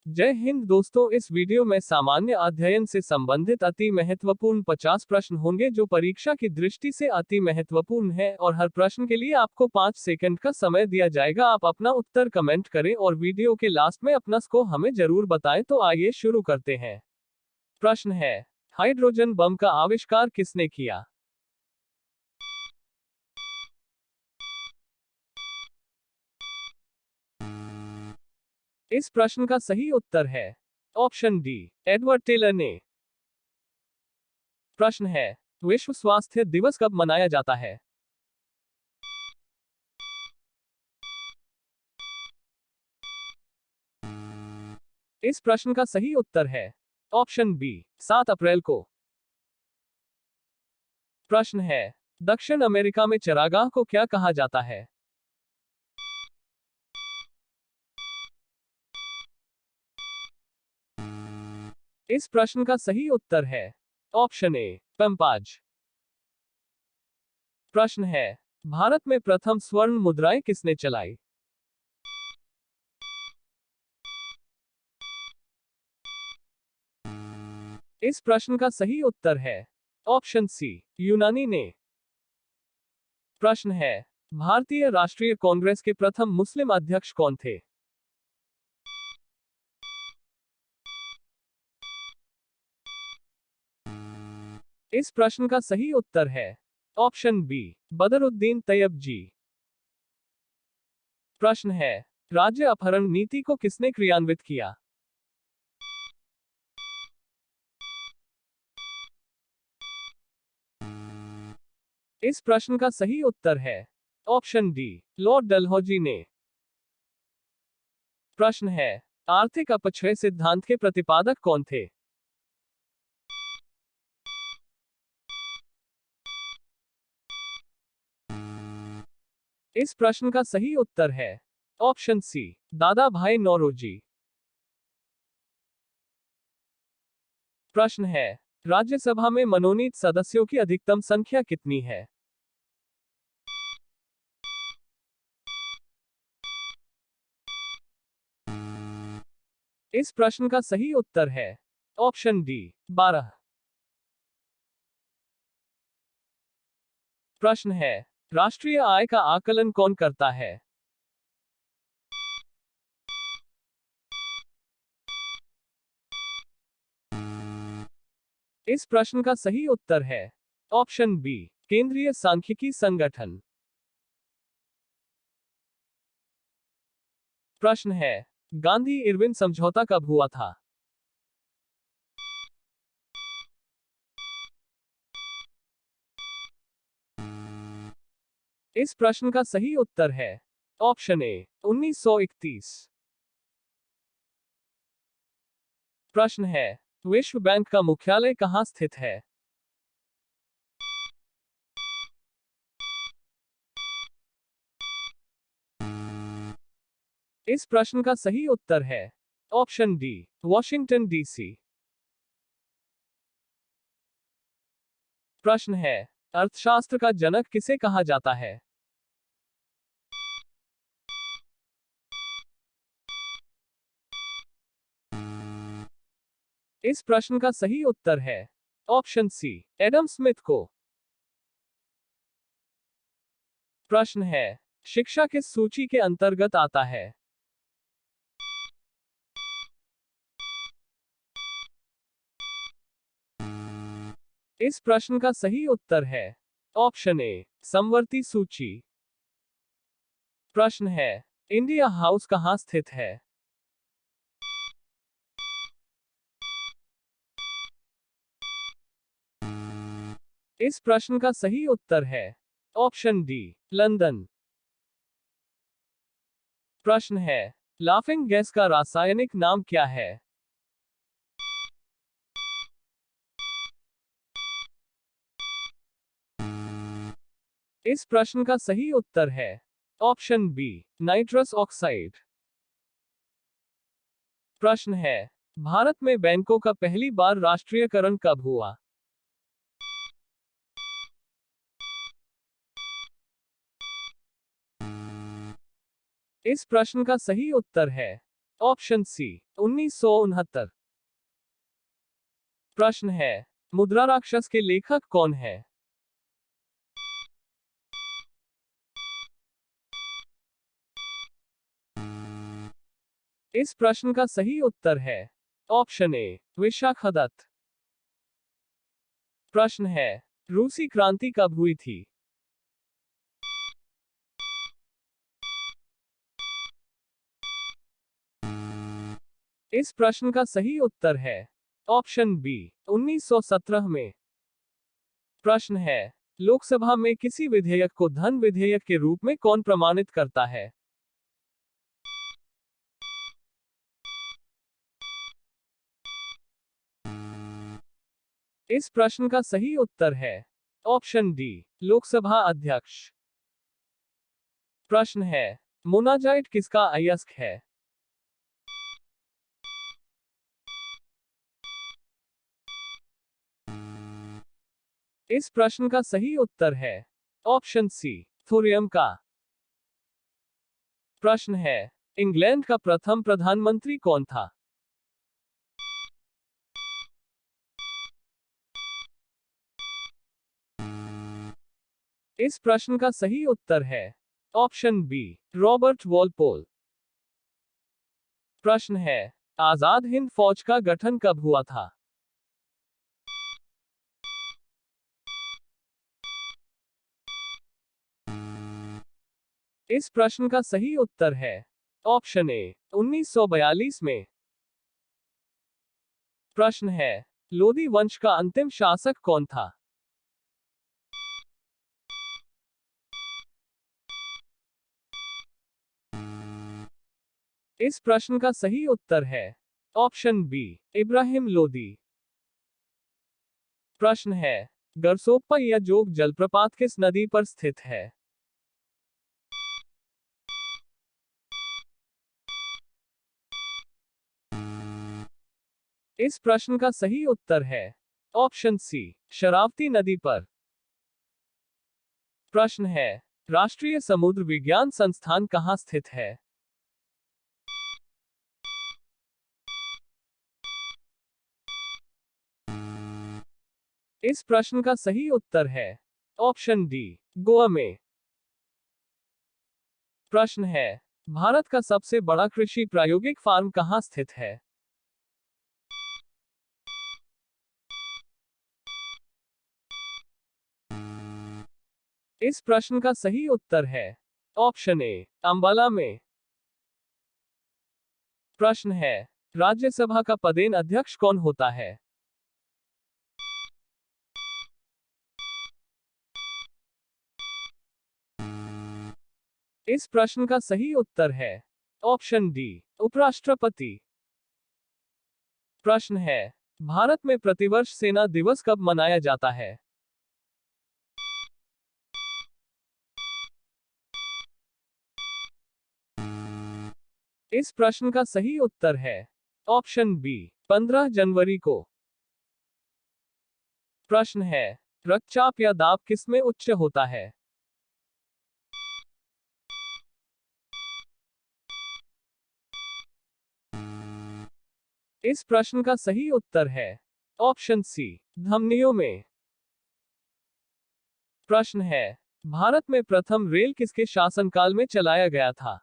जय हिंद दोस्तों, इस वीडियो में सामान्य अध्ययन से संबंधित अति महत्वपूर्ण 50 प्रश्न होंगे जो परीक्षा की दृष्टि से अति महत्वपूर्ण है और हर प्रश्न के लिए आपको 5 सेकंड का समय दिया जाएगा। आप अपना उत्तर कमेंट करें और वीडियो के लास्ट में अपना स्कोर हमें जरूर बताएं। तो आइए शुरू करते हैं। प्रश्न है, हाइड्रोजन बम का आविष्कार किसने किया? इस प्रश्न का सही उत्तर है ऑप्शन डी, एडवर्ड टेलर ने। प्रश्न है, विश्व स्वास्थ्य दिवस कब मनाया जाता है? इस प्रश्न का सही उत्तर है ऑप्शन बी, 7 अप्रैल को। प्रश्न है, दक्षिण अमेरिका में चरागाह को क्या कहा जाता है? इस प्रश्न का सही उत्तर है ऑप्शन ए, पैम्पाज। प्रश्न है, भारत में प्रथम स्वर्ण मुद्राएं किसने चलाई? इस प्रश्न का सही उत्तर है ऑप्शन सी, यूनानी ने। प्रश्न है, भारतीय राष्ट्रीय कांग्रेस के प्रथम मुस्लिम अध्यक्ष कौन थे? इस प्रश्न का सही उत्तर है ऑप्शन बी, बदरुद्दीन तैयबजी। प्रश्न है, राज्य अपहरण नीति को किसने क्रियान्वित किया? इस प्रश्न का सही उत्तर है ऑप्शन डी, लॉर्ड डलहौजी ने। प्रश्न है, आर्थिक अपक्षय सिद्धांत के प्रतिपादक कौन थे? इस प्रश्न का सही उत्तर है ऑप्शन सी, दादा भाई नौरोजी। प्रश्न है, राज्यसभा में मनोनीत सदस्यों की अधिकतम संख्या कितनी है? इस प्रश्न का सही उत्तर है ऑप्शन डी, 12। प्रश्न है, राष्ट्रीय आय का आकलन कौन करता है? इस प्रश्न का सही उत्तर है ऑप्शन बी, केंद्रीय सांख्यिकी संगठन। प्रश्न है, गांधी इरविन समझौता कब हुआ था? इस प्रश्न का सही उत्तर है ऑप्शन ए, 1931। प्रश्न है, विश्व बैंक का मुख्यालय कहां स्थित है? इस प्रश्न का सही उत्तर है ऑप्शन डी, वॉशिंगटन डीसी। प्रश्न है, अर्थशास्त्र का जनक किसे कहा जाता है? इस प्रश्न का सही उत्तर है ऑप्शन सी, एडम स्मिथ को। प्रश्न है, शिक्षा किस सूची के अंतर्गत आता है? इस प्रश्न का सही उत्तर है ऑप्शन ए, समवर्ती सूची। प्रश्न है, इंडिया हाउस कहां स्थित है? इस प्रश्न का सही उत्तर है ऑप्शन डी, लंदन। प्रश्न है, लाफिंग गैस का रासायनिक नाम क्या है? इस प्रश्न का सही उत्तर है ऑप्शन बी, नाइट्रस ऑक्साइड। प्रश्न है, भारत में बैंकों का पहली बार राष्ट्रीयकरण कब हुआ? इस प्रश्न का सही उत्तर है ऑप्शन सी 1969। प्रश्न है, मुद्रा राक्षस के लेखक कौन है? इस प्रश्न का सही उत्तर है ऑप्शन ए विशाखदत्त। प्रश्न है, रूसी क्रांति कब हुई थी? इस प्रश्न का सही उत्तर है ऑप्शन बी 1917 में। प्रश्न है, लोकसभा में किसी विधेयक को धन विधेयक के रूप में कौन प्रमाणित करता है? इस प्रश्न का सही उत्तर है ऑप्शन डी लोकसभा अध्यक्ष। प्रश्न है, मोनाजाइट किसका अयस्क है? इस प्रश्न का सही उत्तर है ऑप्शन सी थोरियम का। प्रश्न है, इंग्लैंड का प्रथम प्रधानमंत्री कौन था? इस प्रश्न का सही उत्तर है ऑप्शन बी रॉबर्ट वॉलपोल। प्रश्न है, आजाद हिंद फौज का गठन कब हुआ था? इस प्रश्न का सही उत्तर है ऑप्शन ए 1942 में। प्रश्न है, लोदी वंश का अंतिम शासक कौन था? इस प्रश्न का सही उत्तर है ऑप्शन बी इब्राहिम लोदी। प्रश्न है, गरसोप्पा या जोग जलप्रपात किस नदी पर स्थित है? इस प्रश्न का सही उत्तर है ऑप्शन सी शरावती नदी पर। प्रश्न है, राष्ट्रीय समुद्र विज्ञान संस्थान कहाँ स्थित है? इस प्रश्न का सही उत्तर है ऑप्शन डी गोवा में। प्रश्न है, भारत का सबसे बड़ा कृषि प्रायोगिक फार्म कहाँ स्थित है? इस प्रश्न का सही उत्तर है ऑप्शन ए अंबाला में। प्रश्न है, राज्यसभा का पदेन अध्यक्ष कौन होता है? इस प्रश्न का सही उत्तर है ऑप्शन डी उपराष्ट्रपति। प्रश्न है, भारत में प्रतिवर्ष सेना दिवस कब मनाया जाता है? इस प्रश्न का सही उत्तर है ऑप्शन बी 15 जनवरी को। प्रश्न है, रक्तचाप या दाब किसमें उच्च होता है? इस प्रश्न का सही उत्तर है ऑप्शन सी धमनियों में। प्रश्न है, भारत में प्रथम रेल किसके शासनकाल में चलाया गया था?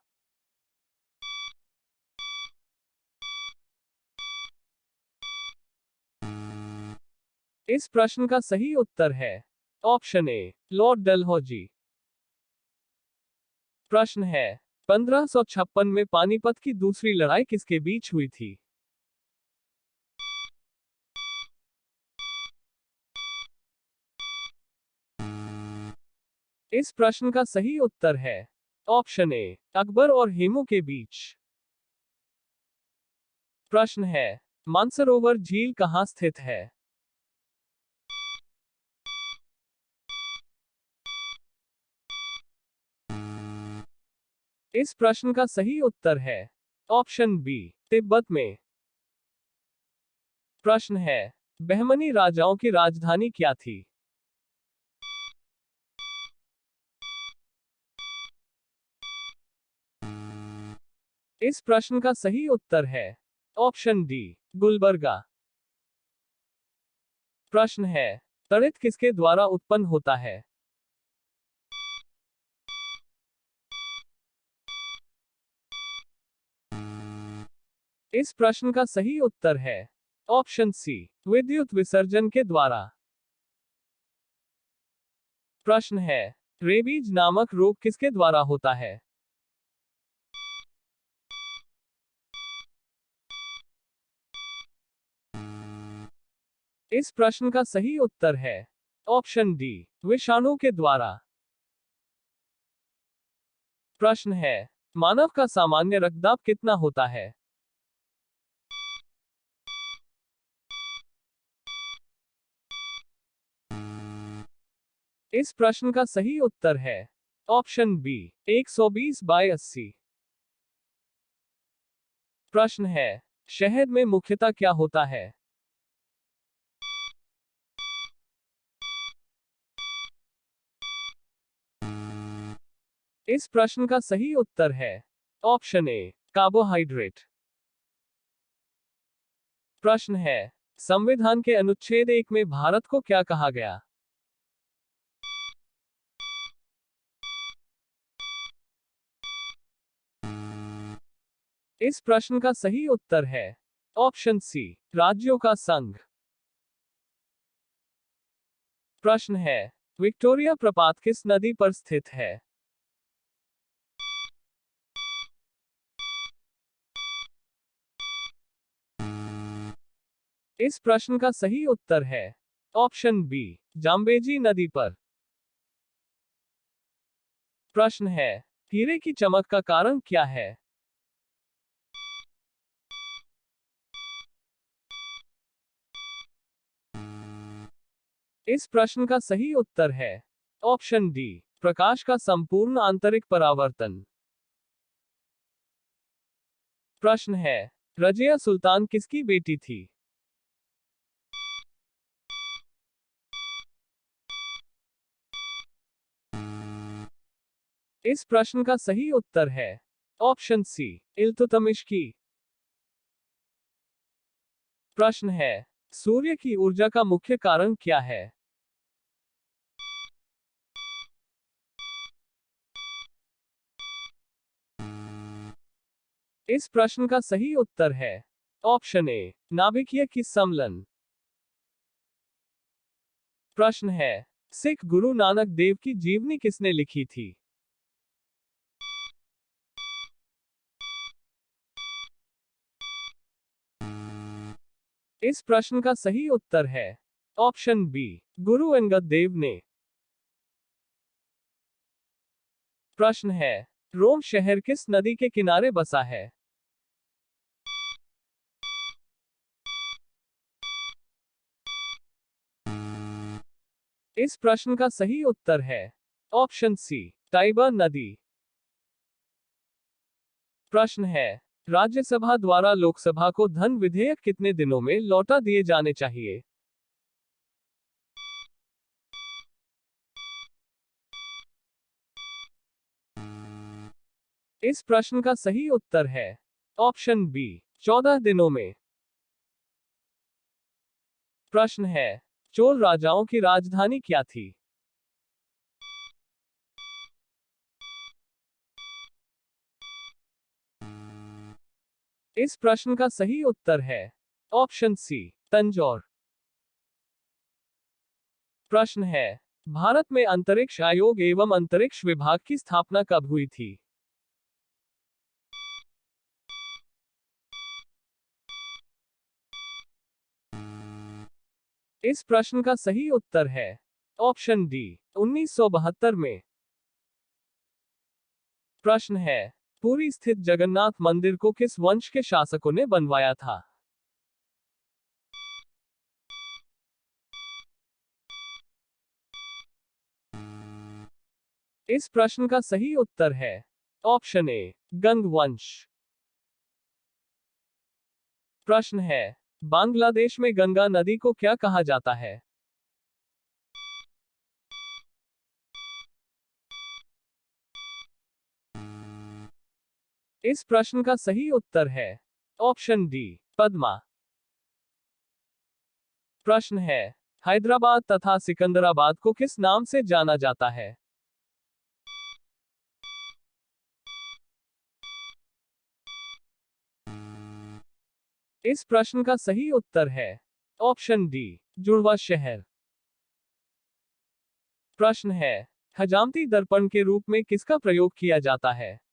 इस प्रश्न का सही उत्तर है ऑप्शन ए लॉर्ड डलहौजी। प्रश्न है, 1556 में पानीपत की दूसरी लड़ाई किसके बीच हुई थी? इस प्रश्न का सही उत्तर है ऑप्शन ए अकबर और हेमू के बीच। प्रश्न है, मानसरोवर झील कहाँ स्थित है? इस प्रश्न का सही उत्तर है ऑप्शन बी तिब्बत में। प्रश्न है, बहमनी राजाओं की राजधानी क्या थी? इस प्रश्न का सही उत्तर है ऑप्शन डी, गुलबर्गा। प्रश्न है, तड़ित किसके द्वारा उत्पन्न होता है? इस प्रश्न का सही उत्तर है ऑप्शन सी, विद्युत विसर्जन के द्वारा। प्रश्न है, रेबीज नामक रोग किसके द्वारा होता है? इस प्रश्न का सही उत्तर है ऑप्शन डी, विषाणु के द्वारा। प्रश्न है, मानव का सामान्य रक्तदाब कितना होता है? इस प्रश्न का सही उत्तर है ऑप्शन बी, 120/80। प्रश्न है, शहद में मुख्यतः क्या होता है? इस प्रश्न का सही उत्तर है ऑप्शन ए, कार्बोहाइड्रेट। प्रश्न है, संविधान के अनुच्छेद 1 में भारत को क्या कहा गया? इस प्रश्न का सही उत्तर है ऑप्शन सी, राज्यों का संघ। प्रश्न है, विक्टोरिया प्रपात किस नदी पर स्थित है? इस प्रश्न का सही उत्तर है ऑप्शन बी, जाम्बेजी नदी पर। प्रश्न है, हीरे की चमक का कारण क्या है? इस प्रश्न का सही उत्तर है ऑप्शन डी, प्रकाश का संपूर्ण आंतरिक परावर्तन। प्रश्न है, रजिया सुल्तान किसकी बेटी थी? इस प्रश्न का सही उत्तर है ऑप्शन सी, इल्तुतमिश की। प्रश्न है, सूर्य की ऊर्जा का मुख्य कारण क्या है? इस प्रश्न का सही उत्तर है ऑप्शन ए, नाभिकीय की सम्लन। प्रश्न है, सिख गुरु नानक देव की जीवनी किसने लिखी थी? इस प्रश्न का सही उत्तर है ऑप्शन बी, गुरु अंगद देव ने। प्रश्न है, रोम शहर किस नदी के किनारे बसा है? इस प्रश्न का सही उत्तर है ऑप्शन सी, टाइबर नदी। प्रश्न है, राज्यसभा द्वारा लोकसभा को धन विधेयक कितने दिनों में लौटा दिए जाने चाहिए? इस प्रश्न का सही उत्तर है ऑप्शन बी, 14 दिनों में। प्रश्न है, चोल राजाओं की राजधानी क्या थी? इस प्रश्न का सही उत्तर है ऑप्शन सी, तंजौर। प्रश्न है, भारत में अंतरिक्ष आयोग एवं अंतरिक्ष विभाग की स्थापना कब हुई थी? इस प्रश्न का सही उत्तर है ऑप्शन डी, 1972 में। प्रश्न है, पुरी स्थित जगन्नाथ मंदिर को किस वंश के शासकों ने बनवाया था? इस प्रश्न का सही उत्तर है ऑप्शन ए, गंग वंश। प्रश्न है, बांग्लादेश में गंगा नदी को क्या कहा जाता है? इस प्रश्न का सही उत्तर है ऑप्शन डी, पद्मा। प्रश्न है, हैदराबाद तथा सिकंदराबाद को किस नाम से जाना जाता है? इस प्रश्न का सही उत्तर है ऑप्शन डी, जुड़वा शहर। प्रश्न है, हजामती दर्पण के रूप में किसका प्रयोग किया जाता है?